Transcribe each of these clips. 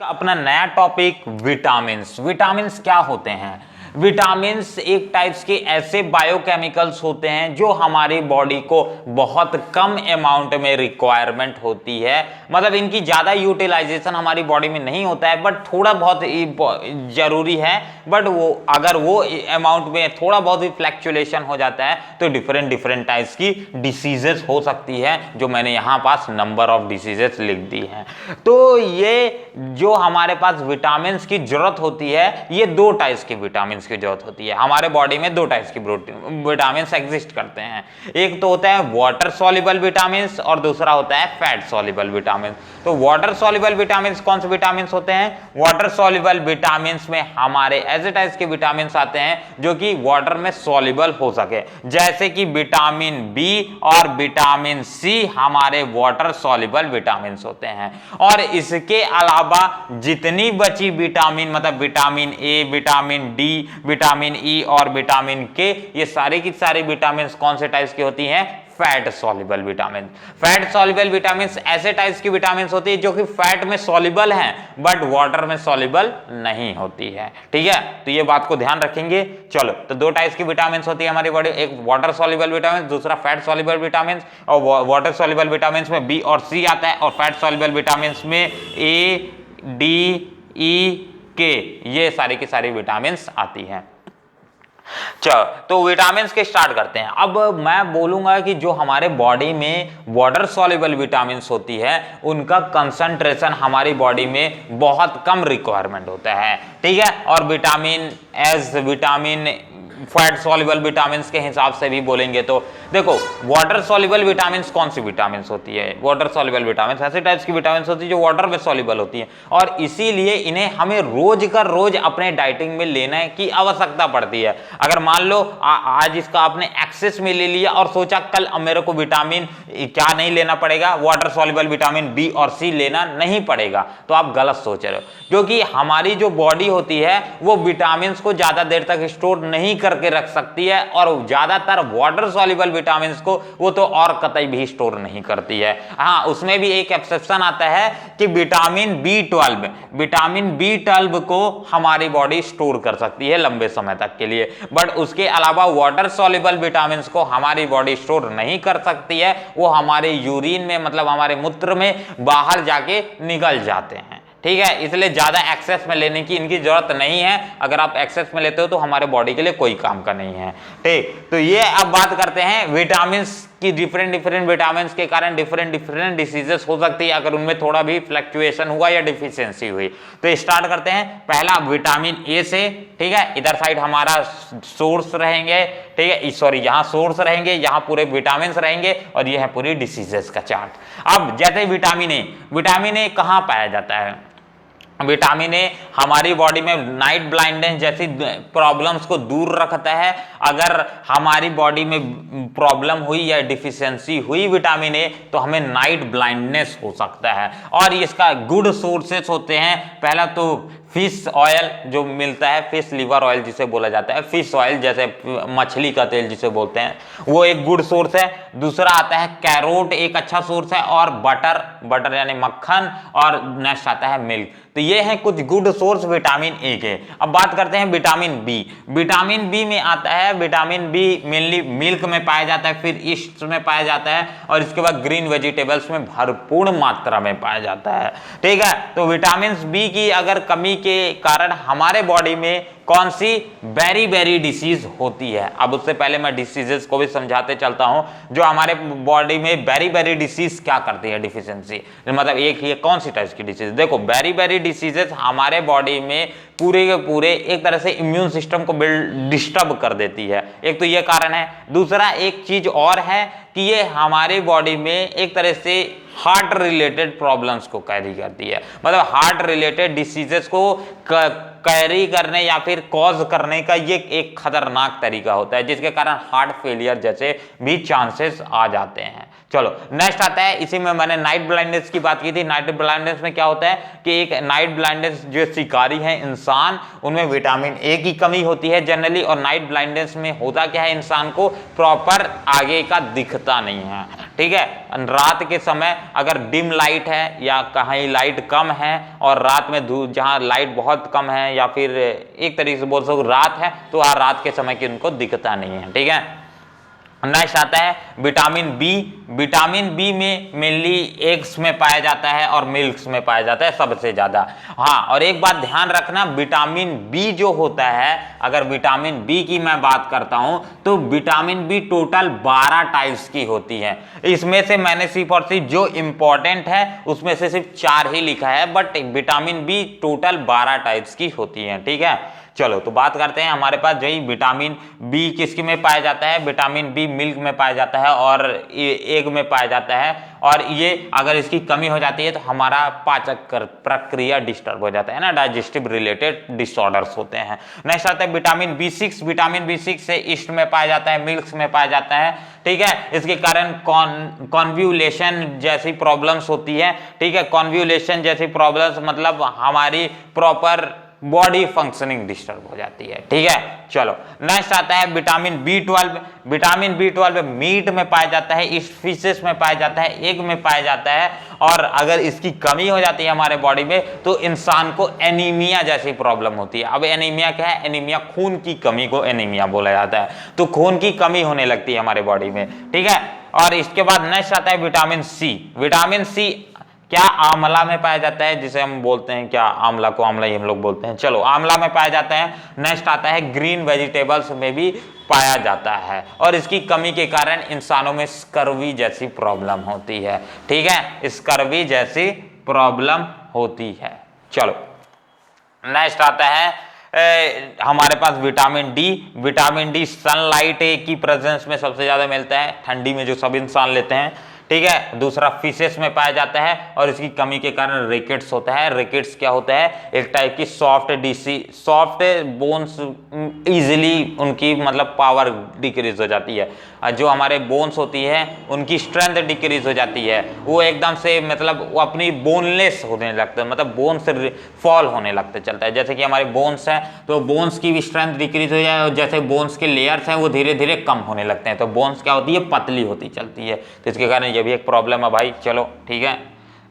अपना नया topic vitamins. Vitamins क्या होते हैं? विटामिन्स एक टाइप्स के ऐसे बायोकेमिकल्स होते हैं जो हमारी बॉडी को बहुत कम अमाउंट में रिक्वायरमेंट होती है, मतलब इनकी ज़्यादा यूटिलाइजेशन हमारी बॉडी में नहीं होता है, बट थोड़ा बहुत जरूरी है। बट वो अगर वो अमाउंट में थोड़ा बहुत भी फ्लैक्चुएशन हो जाता है तो डिफरेंट टाइप्स की डिसीजेस हो सकती है, जो मैंने यहाँ पास नंबर ऑफ डिसीजेस लिख दी हैं। तो ये जो हमारे पास विटामिन की जरूरत होती है, ये दो टाइप्स के विटामिन की जरूरत होती है। हमारे बॉडी में दो टाइप्स की विटामिन एग्जिस्ट करते हैं। एक तो होता है वाटर सॉल्युबल विटामिन और दूसरा होता है फैट सॉल्युबल विटामिन। तो वाटर सॉल्युबल विटामिन कौन से विटामिन होते हैं? वाटर सॉल्युबल विटामिन में हमारे ऐसे टाइप्स के विटामिन आते हैं जो कि वाटर में सॉल्युबल हो सके, जैसे कि विटामिन बी और विटामिन सी हमारे वाटर सॉल्युबल विटामिन होते हैं। और इसके अलावा जितनी बची विटामिन, मतलब vitamin A, vitamin D, vitamin E और विटामिन के, ये सारे की सारी विटामिन कौन से टाइप्स की होती हैं? Fat soluble vitamin. Fat soluble vitamin ऐसे टाइप्स की विटामिन होती है जो कि फैट में सॉल्युबल हैं बट वाटर में सॉल्युबल नहीं होती है। ठीक है, तो ये बात को ध्यान रखेंगे। चलो, तो दो टाइप्स की विटामिन होती है हमारी बॉडी, एक वाटर सॉल्युबल विटामिन, दूसरा फैट सॉल्युबल विटामिन। और वाटर सॉल्युबल विटामिन में बी और सी आता है और फैट सॉल्युबल विटामिन में ए, डी, ई, के, ये सारी की सारी विटामिन आती हैं। चलो, तो विटामिन के स्टार्ट करते हैं। अब मैं बोलूंगा कि जो हमारे बॉडी में वाटर सॉल्युबल विटामिन होती है उनका कंसंट्रेशन हमारी बॉडी में बहुत कम रिक्वायरमेंट होता है। ठीक है, और विटामिन फैट सॉल्युबल विटामिन के हिसाब से भी बोलेंगे तो देखो, वाटर सॉल्युबल विटामिन कौन सी विटामिन होती है? वाटर सॉल्युबल विटामिन ऐसे टाइप्स की विटामिन होती है जो वाटर में सॉल्युबल होती है, और इसीलिए इन्हें हमें रोज का रोज अपने डाइटिंग में लेने की आवश्यकता पड़ती है। अगर मान लो आज इसका आपने एक्सेस में ले लिया और सोचा कल मेरे को विटामिन क्या नहीं लेना पड़ेगा, वाटर सॉल्युबल विटामिन बी और सी लेना नहीं पड़ेगा, तो आप गलत सोच रहे हो। क्योंकि हमारी जो बॉडी होती है वो विटामिन को ज्यादा देर तक स्टोर नहीं करके रख सकती है, और ज्यादातर वाटर सॉल्युबल विटामिन को वो तो और कतई भी स्टोर नहीं करती है। हाँ, उसमें भी एक एक्सेप्शन आता है कि विटामिन बी12 को हमारी बॉडी स्टोर कर सकती है लंबे समय तक के लिए, बट उसके अलावा वाटर सॉल्युबल विटामिन को हमारी बॉडी स्टोर नहीं कर सकती है। वो हमारे यूरिन में, मतलब हमारे मूत्र में बाहर जाके निकल जाते हैं। ठीक है, इसलिए ज्यादा एक्सेस में लेने की इनकी जरूरत नहीं है। अगर आप एक्सेस में लेते हो तो हमारे बॉडी के लिए कोई काम का नहीं है। ठीक, तो ये अब बात करते हैं विटामिन की। डिफरेंट विटामिन के कारण डिफरेंट डिसीजेस हो सकती है अगर उनमें थोड़ा भी फ्लक्चुएशन हुआ या डिफिशियंसी हुई। तो स्टार्ट करते हैं पहला विटामिन ए से। ठीक है, इधर साइड हमारा सोर्स रहेंगे। ठीक है, सॉरी, यहाँ सोर्स रहेंगे, यहाँ पूरे विटामिन रहेंगे, और ये है पूरी डिसीजेस का चार्ट। अब जैसे विटामिन ए कहाँ पाया जाता है? विटामिन ए हमारी बॉडी में नाइट ब्लाइंडनेस जैसी प्रॉब्लम्स को दूर रखता है। अगर हमारी बॉडी में प्रॉब्लम हुई या डिफिशियंसी हुई विटामिन ए तो हमें नाइट ब्लाइंडनेस हो सकता है। और इसका गुड सोर्सेस होते हैं, पहला तो फिश ऑयल जो मिलता है, फिश लिवर ऑयल जिसे बोला जाता है, फिश ऑयल जैसे मछली का तेल जिसे बोलते हैं, वो एक गुड सोर्स है। दूसरा आता है कैरोट, एक अच्छा सोर्स है, और बटर यानी मक्खन, और नेक्स्ट आता है मिल्क। तो ये हैं कुछ गुड सोर्स विटामिन ए के। अब बात करते हैं विटामिन बी। विटामिन बी में आता है, विटामिन बी मेनली मिल्क में पाया जाता है, फिर ईस्ट में पाया जाता है, और इसके बाद ग्रीन वेजिटेबल्स में भरपूर मात्रा में पाया जाता है। ठीक है, तो विटामिन बी की अगर कमी के कारण हमारे बॉडी में कौन सी बेरी डिसीज होती है? अब उससे पहले मैं डिसीजेस को भी समझाते चलता हूं। जो हमारे बॉडी में बेरी डिसीज क्या करती है? डिफिशियंसी, मतलब एक ही कौन सी टाइप की डिसीज? देखो, बेरी डिसीजेस हमारे बॉडी में पूरे के पूरे एक तरह से इम्यून सिस्टम को डिस्टर्ब कर देती है। एक तो ये कारण है। दूसरा एक चीज और है कि ये हमारे बॉडी में एक तरह से हार्ट रिलेटेड प्रॉब्लम्स को कैरी करती है, मतलब हार्ट रिलेटेड डिसीजेस को कैरी करने या फिर कॉज करने का ये एक खतरनाक तरीका होता है, जिसके कारण हार्ट फेलियर जैसे भी चांसेस आ जाते हैं। चलो नेक्स्ट आता है, इसी में मैंने नाइट ब्लाइंडनेस की बात की थी। नाइट ब्लाइंडनेस में क्या होता है कि एक नाइट ब्लाइंडनेस जो शिकारी है इंसान, उनमें विटामिन ए की कमी होती है जनरली, और नाइट ब्लाइंडनेस में होता क्या है, इंसान को प्रॉपर आगे का दिखता नहीं है, ठीक है। रात के समय अगर डिम लाइट है या कहीं लाइट कम है और रात में जहां लाइट बहुत कम है या फिर एक तरीके से बोल सकूं रात है, तो रात के समय की उनको दिखता नहीं है, ठीक है। नेक्स्ट आता है विटामिन बी। विटामिन बी में मेनली एग्स में पाया जाता है और मिल्क्स में पाया जाता है सबसे ज्यादा। हाँ, और एक बात ध्यान रखना, विटामिन बी जो होता है, अगर विटामिन बी की मैं बात करता हूं तो विटामिन बी टोटल 12 टाइप्स की होती है। इसमें से मैंने सिर्फ और सिर्फ जो इंपॉर्टेंट है उसमें से सिर्फ 4 ही लिखा है, but vitamin B total 12 types की होती है, ठीक है। चलो तो बात करते हैं, हमारे पास जो विटामिन बी किसके में पाया जाता है, विटामिन बी मिल्क में पाया जाता है और एग में पाया जाता है, और ये अगर इसकी कमी हो जाती है तो हमारा पाचक प्रक्रिया डिस्टर्ब हो जाता है ना, डाइजेस्टिव रिलेटेड डिसऑर्डर्स होते हैं। नेक्स्ट आता है vitamin B six. Vitamin B six से ईस्ट में पाया जाता है, मिल्क में पाया जाता है, ठीक है। इसके कारण कॉन्व्यूलेशन जैसी प्रॉब्लम्स होती है, ठीक है। कॉन्व्यूलेशन जैसी प्रॉब्लम्स मतलब हमारी प्रॉपर बॉडी फंक्शनिंग डिस्टर्ब हो जाती है, ठीक है। चलो नेक्स्ट आता है vitamin B 12। Vitamin B 12 meat में पाया जाता है, इस फिशेस में पाया जाता है, एग में पाया जाता है, और अगर इसकी कमी हो जाती है हमारे बॉडी में तो इंसान को एनीमिया जैसी प्रॉब्लम होती है। अब एनीमिया क्या है, एनीमिया खून की कमी को एनीमिया बोला जाता है, तो खून की कमी होने लगती है हमारे बॉडी में, ठीक है। और इसके बाद नेक्स्ट आता है विटामिन सी। विटामिन सी क्या आंवला में पाया जाता है, जिसे हम बोलते हैं क्या, आंवला को आंवला ही हम लोग बोलते हैं, चलो आंवला में पाया जाता है। नेक्स्ट आता है ग्रीन वेजिटेबल्स में भी पाया जाता है, और इसकी कमी के कारण इंसानों में स्कर्वी जैसी प्रॉब्लम होती है, ठीक है, स्कर्वी जैसी प्रॉब्लम होती है। चलो नेक्स्ट आता है हमारे पास vitamin D. Vitamin D sunlight की प्रेजेंस में सबसे ज्यादा मिलता है, ठंडी में जो सब इंसान लेते हैं, ठीक है। दूसरा फिशेस में पाया जाता है, और इसकी कमी के कारण रिकेट्स होता है। रिकेट्स क्या होता है, एक टाइप की सॉफ्ट बोन्स इजीली उनकी मतलब पावर डिक्रीज हो जाती है, जो हमारे बोन्स होती है उनकी स्ट्रेंथ डिक्रीज हो जाती है, वो एकदम से मतलब वो अपनी बोनलेस होने लगते हैं, मतलब बोन से फॉल होने लगते चलता है। जैसे कि हमारे बोन्स हैं तो बोन्स की भी स्ट्रेंथ डिक्रीज हो जाए, और जैसे बोन्स के लेयर्स हैं वो धीरे धीरे कम होने लगते हैं, तो बोन्स क्या होती है, पतली होती चलती है, तो इसके कारण ये भी एक प्रॉब्लम है भाई। चलो ठीक है।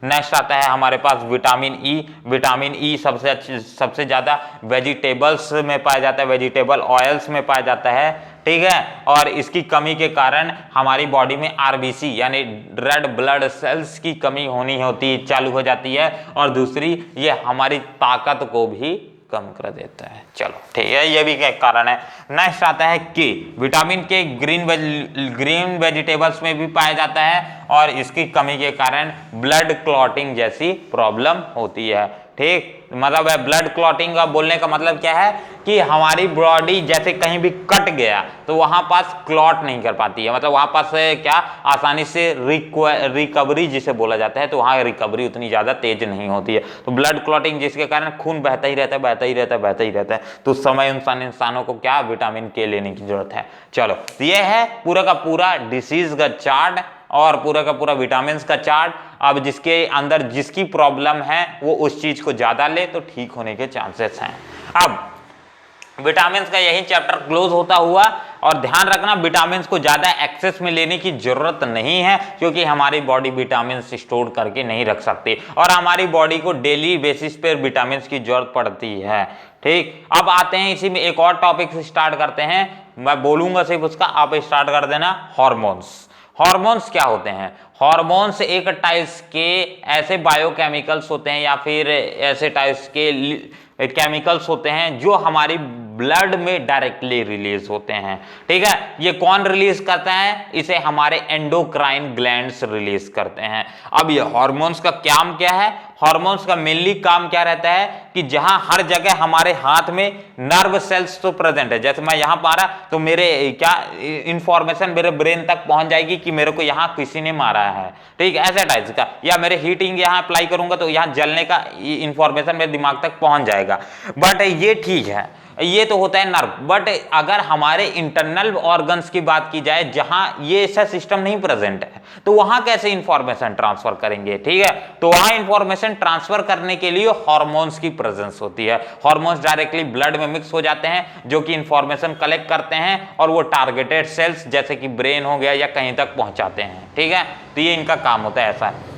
नेक्स्ट आता है हमारे पास विटामिन ई। विटामिन ई सबसे ज्यादा वेजिटेबल्स में पाया जाता है, वेजिटेबल ऑयल्स में पाया जाता है, ठीक है। और इसकी कमी के कारण हमारी बॉडी में आरबीसी यानी रेड ब्लड सेल्स की कमी होनी होती चालू हो जाती है, और दूसरी ये हमारी ताकत को भी कम कर देता है। चलो ठीक है, ये भी एक कारण है। नेक्स्ट आता है के। विटामिन के ग्रीन वेजिटेबल्स में भी पाया जाता है, और इसकी कमी के कारण ब्लड क्लॉटिंग जैसी प्रॉब्लम होती है, ठीक। मतलब ब्लड क्लॉटिंग का बोलने का मतलब क्या है कि हमारी बॉडी जैसे कहीं भी कट गया तो वहां पास क्लॉट नहीं कर पाती है, मतलब वहां पास क्या आसानी से रिकवरी जिसे बोला जाता है, तो वहां रिकवरी उतनी ज्यादा तेज नहीं होती है। तो ब्लड क्लॉटिंग जिसके कारण खून बहता ही रहता है, बहता ही रहता है, बहता ही रहता है, तो उस समय इंसानों को क्या विटामिन के लेने की जरूरत है। चलो ये है पूरा का पूरा डिसीज का चार्ट और पूरा का पूरा विटामिन का चार्ट। अब जिसके अंदर जिसकी प्रॉब्लम है वो उस चीज को ज्यादा ले तो ठीक होने के चांसेस हैं। अब विटामिन का यही चैप्टर क्लोज होता हुआ, और ध्यान रखना विटामिन को ज्यादा एक्सेस में लेने की जरूरत नहीं है, क्योंकि हमारी बॉडी विटामिन स्टोर करके नहीं रख सकती, और हमारी बॉडी को डेली बेसिस पर विटामिन की जरूरत पड़ती है, ठीक। अब आते हैं इसी में एक और टॉपिक स्टार्ट करते हैं, मैं बोलूंगा सिर्फ उसका, आप स्टार्ट कर देना। हॉर्मोन्स। हॉर्मोन्स क्या होते हैं? हॉर्मोन्स एक टाइप्स के ऐसे बायोकेमिकल्स होते हैं या फिर ऐसे टाइप्स के केमिकल्स होते हैं जो हमारी ब्लड में डायरेक्टली रिलीज होते हैं, ठीक है। ये कौन रिलीज करता है? इसे हमारे एंडोक्राइन ग्लैंड्स रिलीज करते हैं। अब ये हॉर्मोन्स का काम क्या है? हॉर्मोन्स का मेनली काम क्या रहता है कि जहां हर जगह हमारे हाथ में नर्व सेल्स तो प्रेजेंट है, जैसे मैं यहां मारा तो मेरे क्या इंफॉर्मेशन मेरे ब्रेन तक पहुंच जाएगी कि मेरे को यहां किसी ने मारा है, ठीक, ऐसे टाइप्स का। या मेरे हीटिंग यहां अप्लाई करूंगा तो यहां जलने का इंफॉर्मेशन मेरे दिमाग तक पहुंच जाएगा। बट ये ठीक है, ये तो होता है नर्व। बट अगर हमारे इंटरनल ऑर्गन्स की बात की जाए जहां ये ऐसा सिस्टम नहीं प्रेजेंट है, तो वहां कैसे इंफॉर्मेशन ट्रांसफर करेंगे? ठीक है, तो वहां इंफॉर्मेशन ट्रांसफर करने के लिए हार्मोन्स की प्रेजेंस होती है। हार्मोन्स डायरेक्टली ब्लड में मिक्स हो जाते हैं जो कि इंफॉर्मेशन कलेक्ट करते हैं और वो टारगेटेड सेल्स जैसे कि ब्रेन हो गया या कहीं तक पहुंचाते हैं। ठीक है, तो ये इनका काम होता है ऐसा है।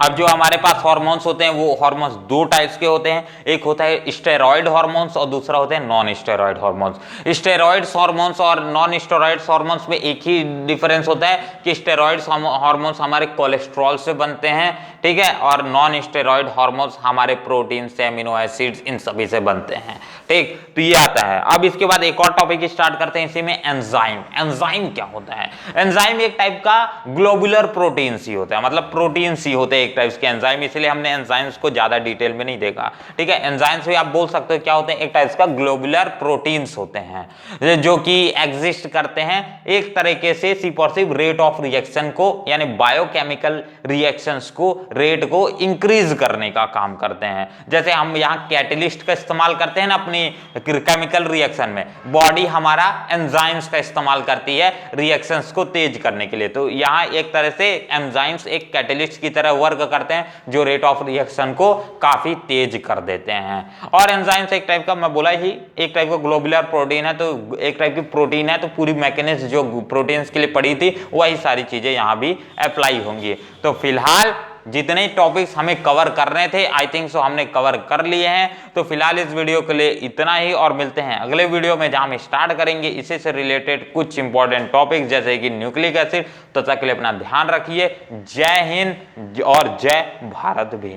अब जो हमारे पास हार्मोन्स होते हैं वो हार्मोन्स दो टाइप्स के होते हैं, एक होता है स्टेरॉइड हार्मोन्स और दूसरा होते हैं non steroid hormones. Steroids hormones और नॉन स्टेरॉइड्स हार्मोन्स में एक ही डिफरेंस होता है कि स्टेरॉइड्स हार्मोन्स हमारे कोलेस्ट्रॉल से बनते हैं, ठीक है, और नॉन स्टेरॉइड हार्मोन्स हमारे प्रोटीन से, एमिनो एसिड्स, इन सभी से बनते हैं। ठीक, तो ये आता है। अब इसके बाद एक और टॉपिक स्टार्ट करते हैं इसी में, एंजाइम। एंजाइम क्या होता है? एंजाइम एक टाइप का ग्लोबुलर प्रोटीन सी होता है, मतलब प्रोटीन सी होते हैं एक टाइप्स के एंजाइम, इसलिए हमने एंजाइम्स को ज्यादा डिटेल में नहीं देखा। ठीक है, एंजाइम्स भी आप बोल सकते हो क्या होते हैं, एक टाइप्स का ग्लोबुलर प्रोटीन्स होते हैं जो कि एग्जिस्ट करते हैं एक तरीके से सिर्फ और सिर्फ रेट ऑफ रिएक्शन को, यानी बायोकेमिकल रिएक्शंस को, रेट को इंक्रीज करने का काम करते हैं। जैसे हम यहाँ कैटलिस्ट का इस्तेमाल करते हैं ना अपनी केमिकल रिएक्शन में, बॉडी हमारा एंजाइम्स का इस्तेमाल करती है रिएक्शंस को तेज करने के लिए। तो यहाँ एक तरह से एंजाइम्स एक कैटलिस्ट की तरह वर्क करते हैं जो रेट ऑफ रिएक्शन को काफी तेज कर देते हैं। और एंजाइम्स एक टाइप का, मैं बोला ही, एक टाइप का ग्लोबुलर प्रोटीन है, तो एक टाइप की प्रोटीन है, तो पूरी मैकेनिज्म जो प्रोटीन्स के लिए पड़ी थी वही सारी चीजें यहाँ भी अप्लाई होंगी। तो फिलहाल जितने टॉपिक्स हमें कवर करने थे आई थिंक सो हमने कवर कर लिए हैं। तो फिलहाल इस वीडियो के लिए इतना ही, और मिलते हैं अगले वीडियो में जहां हम स्टार्ट करेंगे इसी से रिलेटेड कुछ इंपॉर्टेंट टॉपिक्स जैसे कि न्यूक्लिक एसिड। तो तब तक के लिए अपना ध्यान रखिए। जय हिंद और जय भारत भी।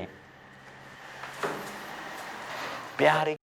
प्यारे